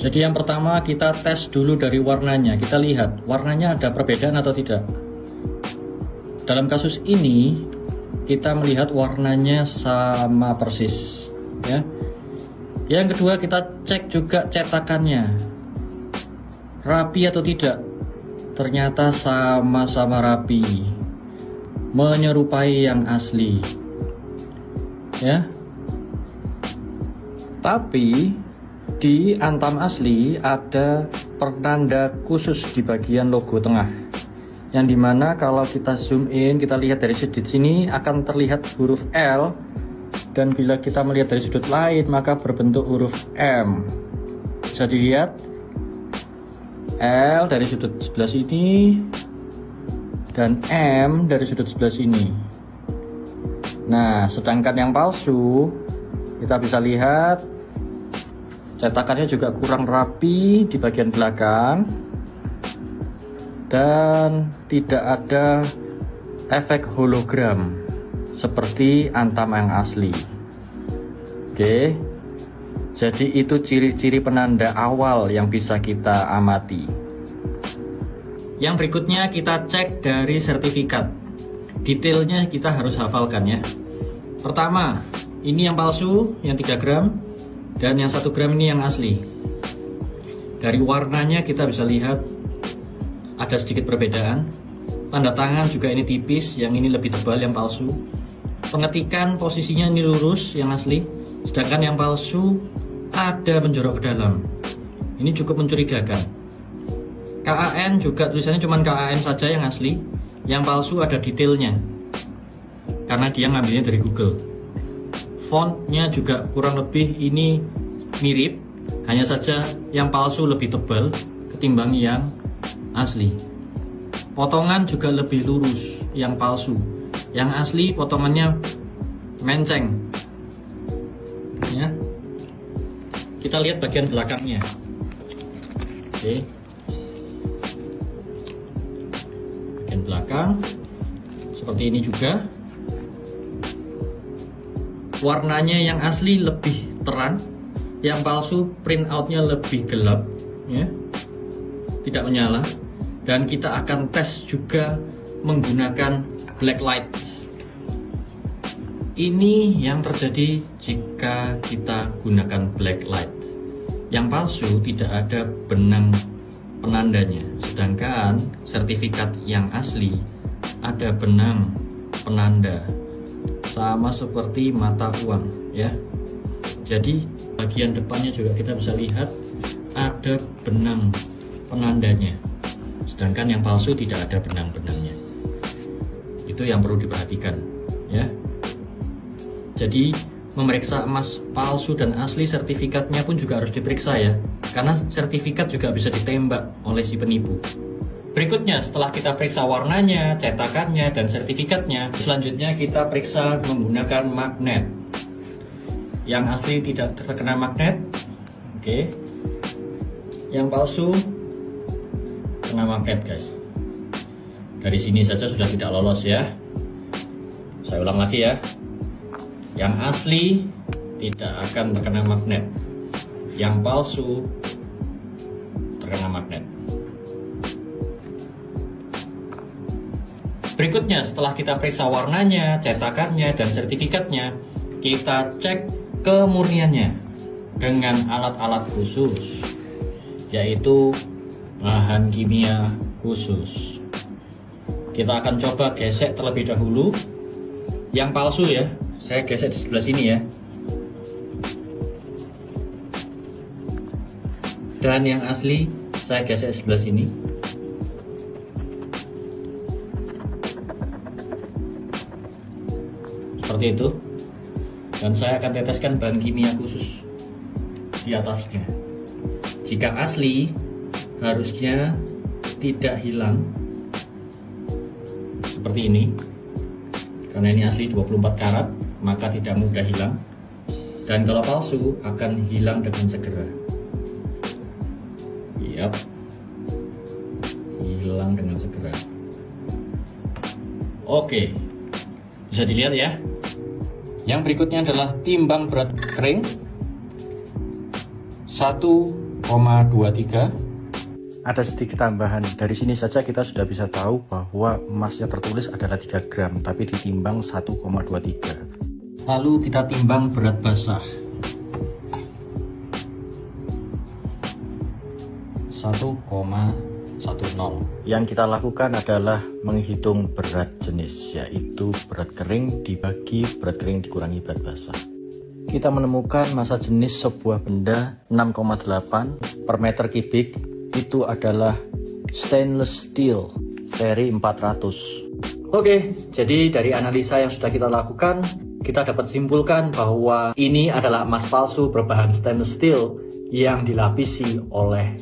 Jadi yang pertama kita tes dulu dari warnanya. Kita lihat warnanya ada perbedaan atau tidak. Dalam kasus ini kita melihat warnanya sama persis ya. Yang kedua kita cek juga cetakannya rapi atau tidak. Ternyata sama-sama rapi, menyerupai yang asli ya. Tapi di Antam asli ada penanda khusus di bagian logo tengah, yang dimana kalau kita zoom in, kita lihat dari sudut sini akan terlihat huruf L, dan bila kita melihat dari sudut lain maka berbentuk huruf M. Bisa dilihat L dari sudut sebelah sini dan M dari sudut sebelah sini. Nah, sedangkan yang palsu kita bisa lihat cetakannya juga kurang rapi di bagian belakang dan tidak ada efek hologram seperti Antam yang asli. Oke, jadi itu ciri-ciri penanda awal yang bisa kita amati. Yang berikutnya kita cek dari sertifikat. Detailnya kita harus hafalkan ya. Pertama, ini yang palsu yang 3 gram dan yang 1 gram ini yang asli. Dari warnanya kita bisa lihat ada sedikit perbedaan. Tanda tangan juga ini tipis, yang ini lebih tebal yang palsu. Pengetikan posisinya ini lurus yang asli, sedangkan yang palsu ada menjorok ke dalam. Ini cukup mencurigakan. KAN juga tulisannya cuma KAN saja yang asli, yang palsu ada detailnya karena dia ngambilnya dari Google. Fontnya juga kurang lebih ini mirip, hanya saja yang palsu lebih tebal ketimbang yang asli. Potongan juga lebih lurus yang palsu, yang asli potongannya menceng ya. Kita lihat bagian belakangnya. Oke, bagian belakang seperti ini juga. Warnanya yang asli lebih terang, yang palsu print outnya lebih gelap ya, tidak menyala. Dan kita akan tes juga menggunakan blacklight. Ini yang terjadi jika kita gunakan blacklight. Yang palsu tidak ada benang penandanya, sedangkan sertifikat yang asli ada benang penanda, sama seperti mata uang ya. Jadi bagian depannya juga kita bisa lihat ada benang penandanya, sedangkan yang palsu tidak ada benang-benangnya. Itu yang perlu diperhatikan ya. Jadi memeriksa emas palsu dan asli, sertifikatnya pun juga harus diperiksa ya, karena sertifikat juga bisa ditembak oleh si penipu. Berikutnya, setelah kita periksa warnanya, cetakannya, dan sertifikatnya, selanjutnya kita periksa menggunakan magnet. Yang asli tidak terkena magnet, oke. Yang palsu kena magnet guys. Dari sini saja sudah tidak lolos ya. Saya ulang lagi ya. Yang asli tidak akan terkena magnet, yang palsu terkena magnet. Berikutnya, setelah kita periksa warnanya, cetakannya, dan sertifikatnya, kita cek kemurniannya dengan alat-alat khusus, yaitu bahan kimia khusus. Kita akan coba gesek terlebih dahulu. Yang palsu ya, saya gesek di sebelah sini ya. Dan yang asli saya gesek di sebelah sini. Seperti itu. Dan saya akan teteskan bahan kimia khusus di atasnya. Jika asli, harusnya tidak hilang seperti ini. Karena ini asli 24 karat, maka tidak mudah hilang. Dan kalau palsu akan hilang dengan segera. Yap, hilang dengan segera. Oke, bisa dilihat ya. Yang berikutnya adalah timbang berat kering. 1 1,23. Ada sedikit tambahan, dari sini saja kita sudah bisa tahu bahwa emasnya tertulis adalah 3 gram, tapi ditimbang 1,23. Lalu kita timbang berat basah. 1,10. Yang kita lakukan adalah menghitung berat jenis, yaitu berat kering dibagi berat kering dikurangi berat basah. Kita menemukan massa jenis sebuah benda 6,8 per meter kubik. Itu adalah stainless steel seri 400. Oke, jadi dari analisa yang sudah kita lakukan, kita dapat simpulkan bahwa ini adalah emas palsu berbahan stainless steel yang dilapisi oleh